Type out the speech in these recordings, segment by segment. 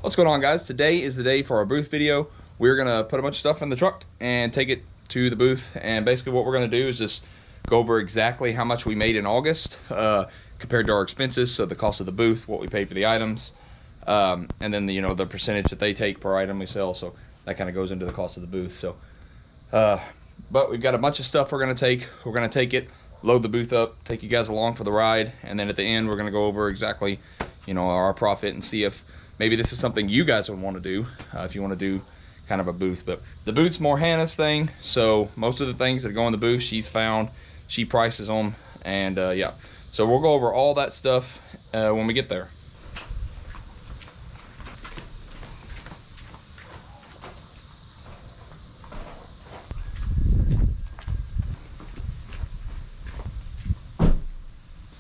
What's going on, guys? Today is the day for our booth video. We're gonna put a bunch of stuff in the truck and take it to the booth, and basically what we're gonna do is just go over exactly how much we made in August compared to our expenses, so the cost of the booth, what we paid for the items, and then the percentage that they take per item we sell, so that kind of goes into the cost of the booth. So but we've got a bunch of stuff we're gonna take it, load the booth up, take you guys along for the ride, and then at the end we're gonna go over exactly our profit and see if maybe this is something you guys would want to do, if you want to do kind of a booth. But the booth's more Hannah's thing, so most of the things that go in the booth she's found, she prices them, and yeah, so we'll go over all that stuff when we get there.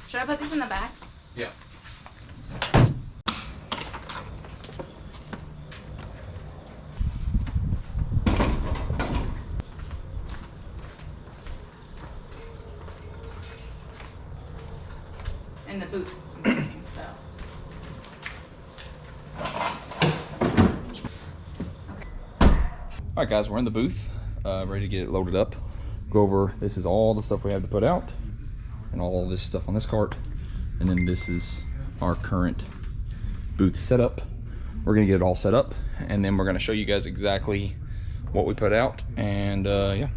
Should I put these in the back? Yeah. In the booth. So. All right, guys, we're in the booth, ready to get it loaded up. Go over, this is all the stuff we have to put out, and all this stuff on this cart, and then this is our current booth setup. We're gonna get it all set up, and then we're gonna show you guys exactly what we put out, and yeah.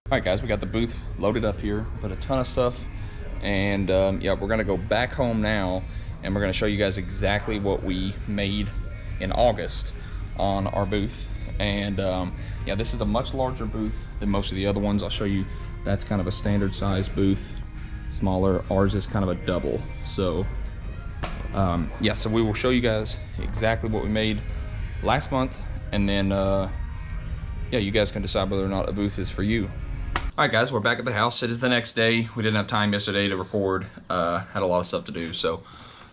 All right, guys, we got the booth loaded up here, put a ton of stuff, and yeah, we're gonna go back home now, and we're gonna show you guys exactly what we made in August on our booth. And yeah, this is a much larger booth than most of the other ones. I'll show you, that's kind of a standard size booth, smaller. Ours is kind of a double. So yeah, so we will show you guys exactly what we made last month, and then yeah, you guys can decide whether or not a booth is for you. All right, guys, we're back at the house. It is the next day. We didn't have time yesterday to record. Had a lot of stuff to do, so.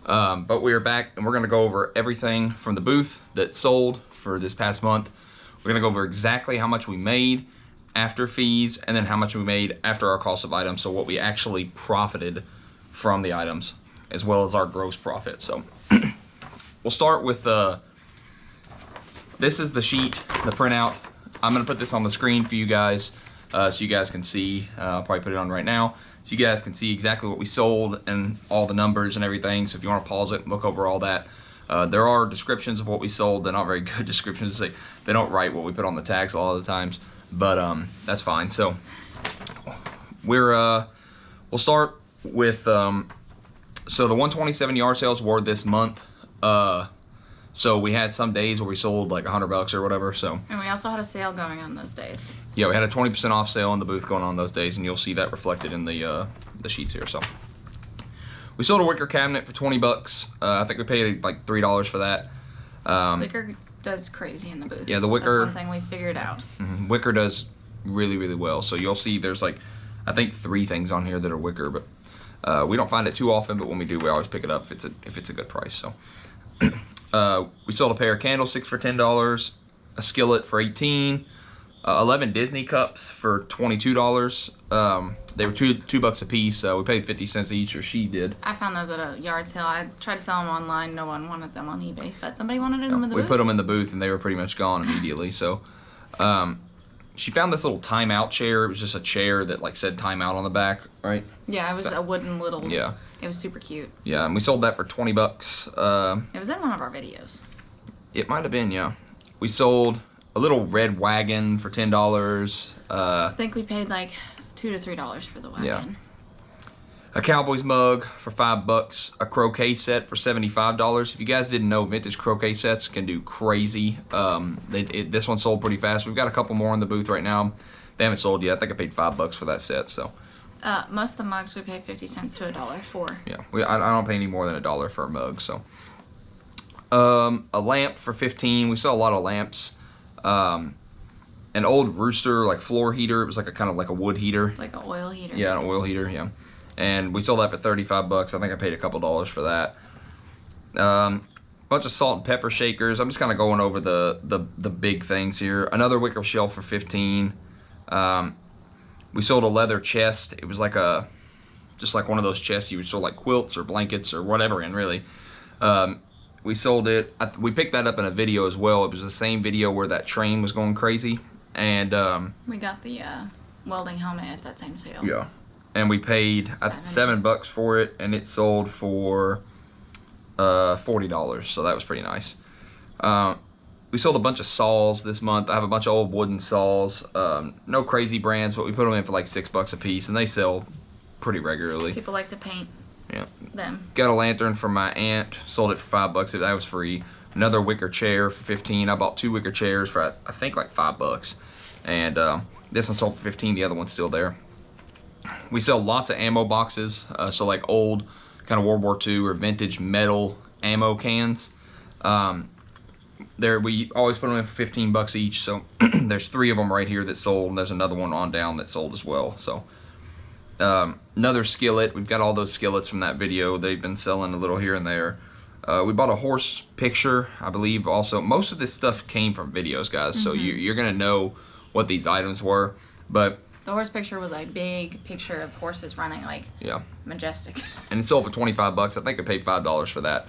But we are back, and we're gonna go over everything from the booth that sold for this past month. We're gonna go over exactly how much we made after fees, and then how much we made after our cost of items, so what we actually profited from the items, as well as our gross profit. So we'll start with, this is the sheet, the printout. I'm gonna put this on the screen for you guys, so you guys can see. I'll probably put it on right now, so you guys can see exactly what we sold and all the numbers and everything. So if you want to pause it and look over all that, there are descriptions of what we sold. They're not very good descriptions. They don't write what we put on the tags a lot of the times, but that's fine. So we'll start with so the 127 yard sales were this month. So we had some days where we sold like $100 or whatever. So And we also had a sale going on those days. yeah, we had a 20% off sale in the booth going on those days, and you'll see that reflected in the sheets here. So we sold a wicker cabinet for $20. I think we paid like $3 for that. Wicker does crazy in the booth. Yeah, the wicker. That's one thing we figured out. Wicker does really, really well. So you'll see there's like, I think 3 things on here that are wicker, but we don't find it too often. But when we do, we always pick it up if it's a good price. So we sold a pair of candlesticks for $10, a skillet for $18, 11 Disney cups for $22. They were $2 a piece. We paid 50 cents each, or she did. I found those at a yard sale. I tried to sell them online. No one wanted them on eBay, but somebody wanted them in the We booth. put them in the booth, and they were pretty much gone immediately. So she found this little timeout chair. It was just a chair that like said timeout on the back, right? Yeah, it was a wooden little. Yeah. It was super cute. Yeah, and we sold that for $20. It was in one of our videos. It might have been, yeah. We sold a little red wagon for $10. I think we paid like $2 to $3 for the wagon. Yeah. A Cowboys mug for $5. A croquet set for $75. If you guys didn't know, vintage croquet sets can do crazy. This one sold pretty fast. We've got a couple more in the booth right now. They haven't sold yet. I think I paid $5 for that set. So Most of the mugs we pay 50 cents to $1 for. yeah, I don't pay any more than $1 for a mug. So a lamp for $15. We sell a lot of lamps. An old Rooster like floor heater. It was like a kind of like a wood heater. Like an oil heater. Yeah, an oil heater. Yeah, and we sold that for $35. I think I paid a couple dollars for that. Bunch of salt and pepper shakers. I'm just kind of going over the big things here. Another wicker shelf for $15. We sold a leather chest. It was like just like one of those chests you would sell like quilts or blankets or whatever in, really. We sold it. We picked that up in a video as well. It was the same video where that train was going crazy. And we got the welding helmet at that same sale. yeah, and we paid $7 for it, and it sold for $40. So that was pretty nice. We sold a bunch of saws this month. I have a bunch of old wooden saws. No crazy brands, but we put them in for like $6 a piece, and they sell pretty regularly. People like to paint Yeah. them. Got a lantern from my aunt. Sold it for $5. That was free. Another wicker chair for $15. I bought 2 wicker chairs for I think like $5. And this one sold for $15. The other one's still there. We sell lots of ammo boxes. So like old kind of World War II or vintage metal ammo cans. We always put them in for $15 each. So there's 3 of them right here that sold, and there's another one on down that sold as well. So another skillet. We've got all those skillets from that video. They've been selling a little here and there. We bought a horse picture, I believe. Also, most of this stuff came from videos, guys. So you're gonna know what these items were. But the horse picture was a big picture of horses running like majestic. And it sold for $25. I think I paid $5 for that.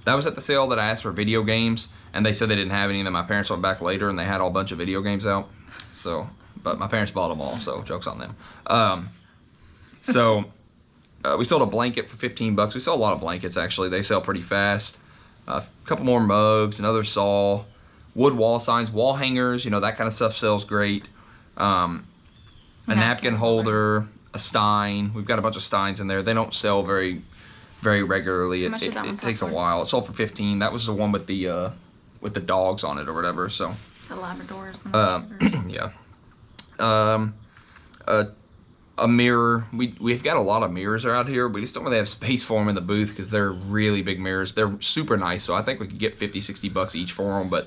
That was at the sale that I asked for video games, and they said they didn't have any. And then my parents went back later, and they had all a bunch of video games out. So, but my parents bought them all, so joke's on them. We sold a blanket for $15. We sell a lot of blankets, actually. They sell pretty fast. A couple more mugs, another saw, wood wall signs, wall hangers, that kind of stuff sells great. A napkin holder, a stein. We've got a bunch of steins in there. They don't sell very, very regularly. How much did that one it sell takes a for? while. It sold for $15. That was the one with the dogs on it or whatever. So The Labradors and the Retrievers. yeah. A mirror. We've got a lot of mirrors out here. We just don't really have space for them in the booth because they're really big mirrors. They're super nice, so I think we could get $50-$60 each for them. But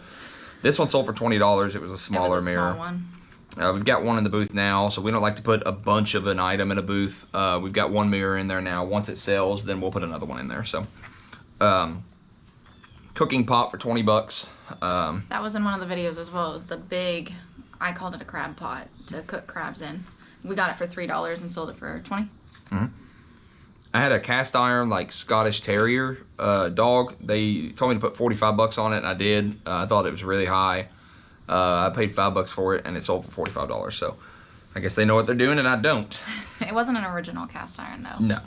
this one sold for $20. It was a smaller mirror. Small one. We've got one in the booth now, so we don't like to put a bunch of an item in a booth. We've got one mirror in there now. Once it sells, then we'll put another one in there. So, cooking pot for $20. That was in one of the videos as well. It was the big, I called it a crab pot to cook crabs in. We got it for $3 and sold it for $20. I had a cast iron like Scottish Terrier dog. They told me to put $45 on it, and I did. I thought it was really high. I paid $5 for it, and it sold for $45. So I guess they know what they're doing, and I don't. It wasn't an original cast iron though.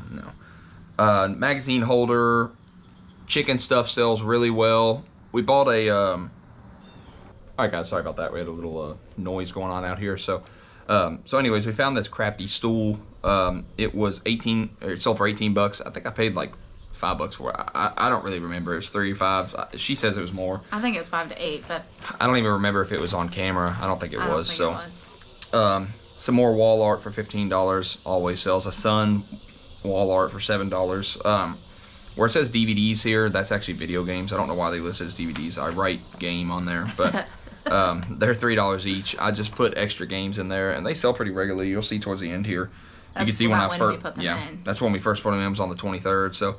No. Magazine holder, chicken stuff sells really well. We bought a. All right, guys. Sorry about that. We had a little noise going on out here. So anyways, we found this crafty stool. It sold for $18. I think I paid like $5 for it. I don't really remember. It was 3 or 5. She says it was more. I think it was 5 to 8, but I don't even remember if it was on camera. I don't think it I don't was. think So, it was. Some more wall art for $15. Always sells. A Sun wall art for $7. Where it says DVDs here, that's actually video games. I don't know why they listed as DVDs. I write game on there, but they're $3 each. I just put extra games in there, and they sell pretty regularly. You'll see towards the end here. That's You can see when I we first, put them in. that's when we first put them in. It was on the 23rd. So,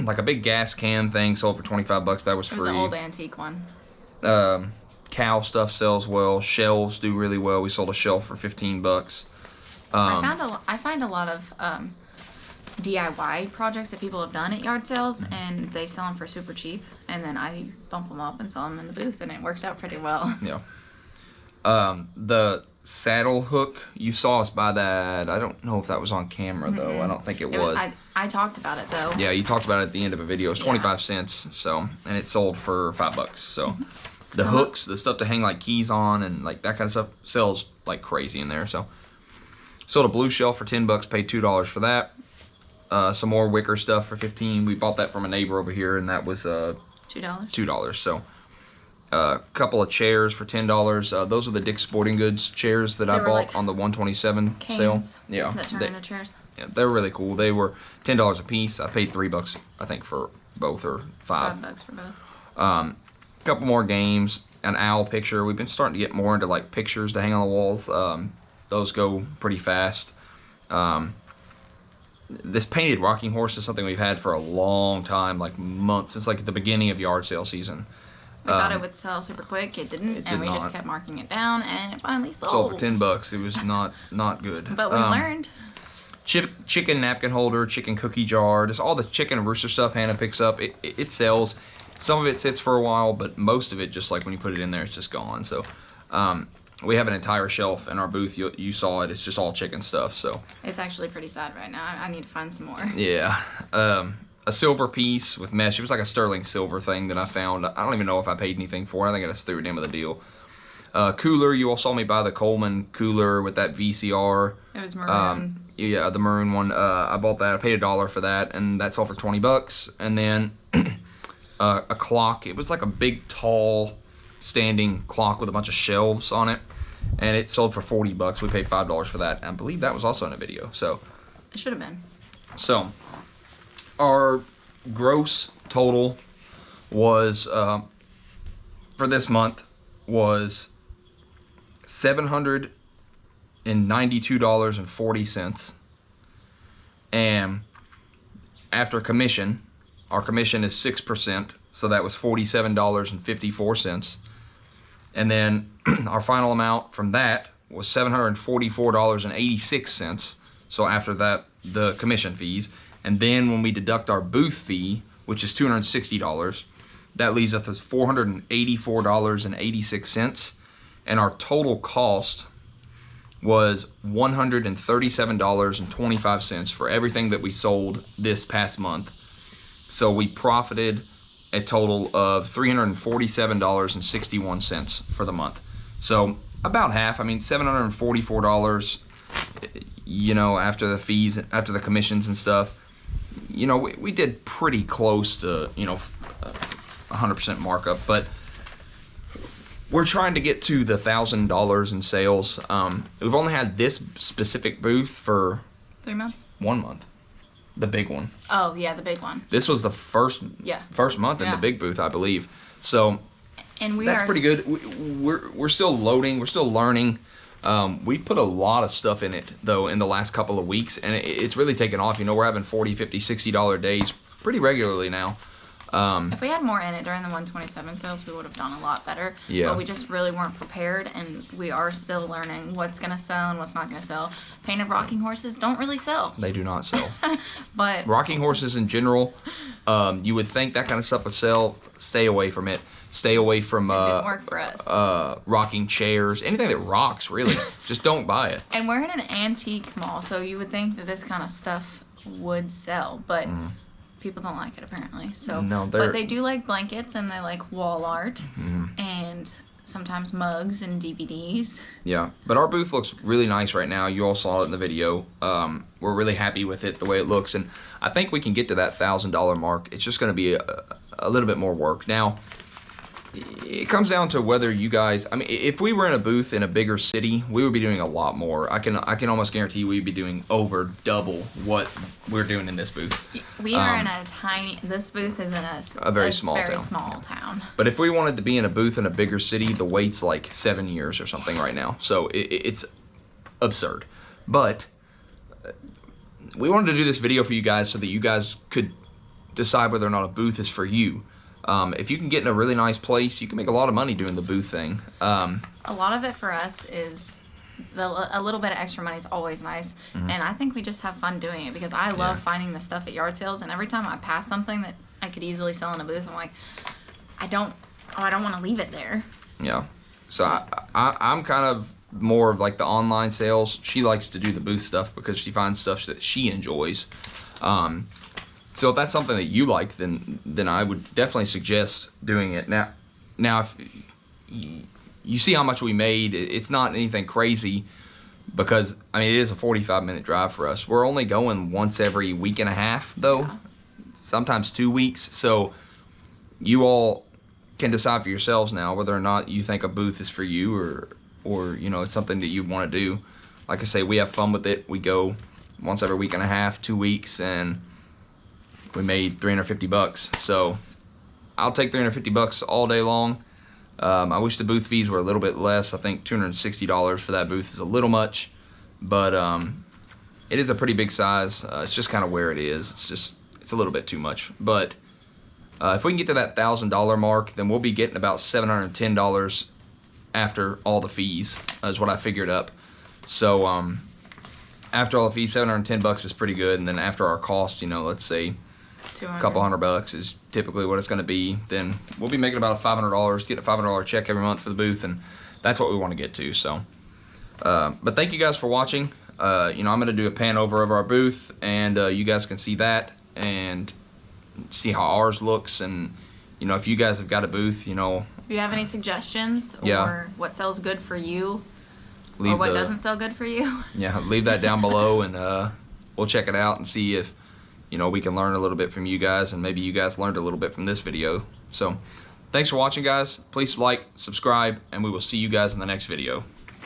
like a big gas can thing sold for $25. That was It free. was an old antique one. Cow stuff sells well. Shelves do really well. We sold a shelf for $15. I find a lot of DIY projects that people have done at yard sales, and they sell them for super cheap, and then I bump them up and sell them in the booth, and it works out pretty well. Yeah. The saddle hook, you saw us buy that. I don't know if that was on camera though. I don't think it was. I talked about it though. Yeah, you talked about it at the end of a video. It's 25 cents. So, and it sold for $5. So, the hooks, the stuff to hang like keys on and like that kind of stuff sells like crazy in there. So, sold a blue shelf for $10. Paid $2 for that. Some more wicker stuff for $15. We bought that from a neighbor over here, and that was $2. $2. So, a couple of chairs for $10. Those are the Dick's Sporting Goods chairs that I were bought like on the 127 Canes sale. Yeah, that turn into chairs. yeah, they're really cool. They were $10 a piece. I paid $3, I think, for both, or $5. $5 for both. Couple more games. An owl picture. We've been starting to get more into like pictures to hang on the walls. Those go pretty fast. This painted rocking horse is something we've had for a long time, like months. It's like at the beginning of yard sale season. We thought it would sell super quick. It didn't, did and we not. just kept marking it down, and it finally sold. Sold for $10. It was not good. But we learned. Chicken napkin holder, chicken cookie jar, just all the chicken and rooster stuff Hannah picks up. It sells. Some of it sits for a while, but most of it, just like when you put it in there, it's just gone. So we have an entire shelf in our booth. You saw it. It's just all chicken stuff. So It's actually pretty sad right now. I need to find some more. yeah. A silver piece with mesh. It was like a sterling silver thing that I found. I don't even know if I paid anything for it. I think I just threw it in with a deal. Cooler. You all saw me buy the Coleman cooler with that VCR. It was maroon. Yeah, the maroon one. I bought that. I paid $1 for that, and that sold for $20. And then a clock. It was like a big, tall, standing clock with a bunch of shelves on it, and it sold for $40. We paid $5 for that. I believe that was also in a video. So It should have been. So, our gross total was for this month was $792.40, and after commission, our commission is 6%, so that was $47.54, and then our final amount from that was $744.86. So after that, the commission fees, and then when we deduct our booth fee, which is $260, that leaves us with $484.86, and our total cost was $137.25 for everything that we sold this past month. So we profited a total of $347.61 for the month. So about half. I mean, $744. You know, after the fees, after the commissions and stuff, you know, we did pretty close to, you know, 100% markup, but we're trying to get to the $1,000 in sales. We've only had this specific booth for 3 months? 1 month, the big one. Oh, yeah, the big one. This was the first month in the big booth, I believe. So And that's pretty good. We're still loading. We're still learning. We put a lot of stuff in it, though, in the last couple of weeks, and it's really taken off. You know, we're having $40, $50, $60 days pretty regularly now. If we had more in it during the 127 sales, we would have done a lot better. Yeah. But we just really weren't prepared, and we are still learning what's going to sell and what's not going to sell. Painted rocking horses don't really sell. They do not sell. But Rocking horses in general, you would think that kind of stuff would sell. Stay away from it. Stay away from it didn't work for us. rocking chairs. Anything that rocks, really. Just don't buy it. And we're in an antique mall, so you would think that this kind of stuff would sell, but people don't like it apparently. So, No, but they do like blankets and they like wall art, and sometimes mugs and DVDs. Yeah, but our booth looks really nice right now. You all saw it in the video. We're really happy with it, the way it looks, and I think we can get to that $1,000 mark. It's just going to be a little bit more work. Now, it comes down to whether you guys, I mean, if we were in a booth in a bigger city, we would be doing a lot more. I can almost guarantee we'd be doing over double what we're doing in this booth. We are in a tiny, this booth is in a very small town. But if we wanted to be in a booth in a bigger city, the wait's like 7 years or something right now. So it's absurd. But we wanted to do this video for you guys so that you guys could decide whether or not a booth is for you. If you can get in a really nice place, you can make a lot of money doing the booth thing. A lot of it for us is a little bit of extra money is always nice, and I think we just have fun doing it because I love finding the stuff at yard sales, and every time I pass something that I could easily sell in a booth, I'm like, I don't want to leave it there. Yeah. So I'm kind of more of like the online sales. She likes to do the booth stuff because she finds stuff that she enjoys. So if that's something that you like, then I would definitely suggest doing it. Now if you see how much we made, it's not anything crazy because, I mean, it is a 45-minute drive for us. We're only going once every week and a half, though, sometimes 2 weeks. So you all can decide for yourselves now whether or not you think a booth is for you or you know, it's something that you want to do. Like I say, we have fun with it. We go once every week and a half, 2 weeks, and we made $350. So I'll take $350 all day long. I wish the booth fees were a little bit less. I think $260 for that booth is a little much, but it is a pretty big size. It's just kind of where it is. It's a little bit too much. But if we can get to that $1,000 mark, then we'll be getting about $710 after all the fees, is what I figured up. So after all the fees, $710 is pretty good. And then after our cost, you know, let's say a couple $100 is typically what it's going to be, then we'll be making about $500, getting a $500 check every month for the booth, and that's what we want to get to. So but thank you guys for watching. You know, I'm going to do a pan over of our booth, and you guys can see that and see how ours looks. And you know, if you guys have got a booth, you know, if you have any suggestions or what sells good for you or what doesn't sell good for you, leave that down below, and we'll check it out and see if, you know, we can learn a little bit from you guys, and maybe you guys learned a little bit from this video. So thanks for watching, guys. Please like, subscribe, and we will see you guys in the next video.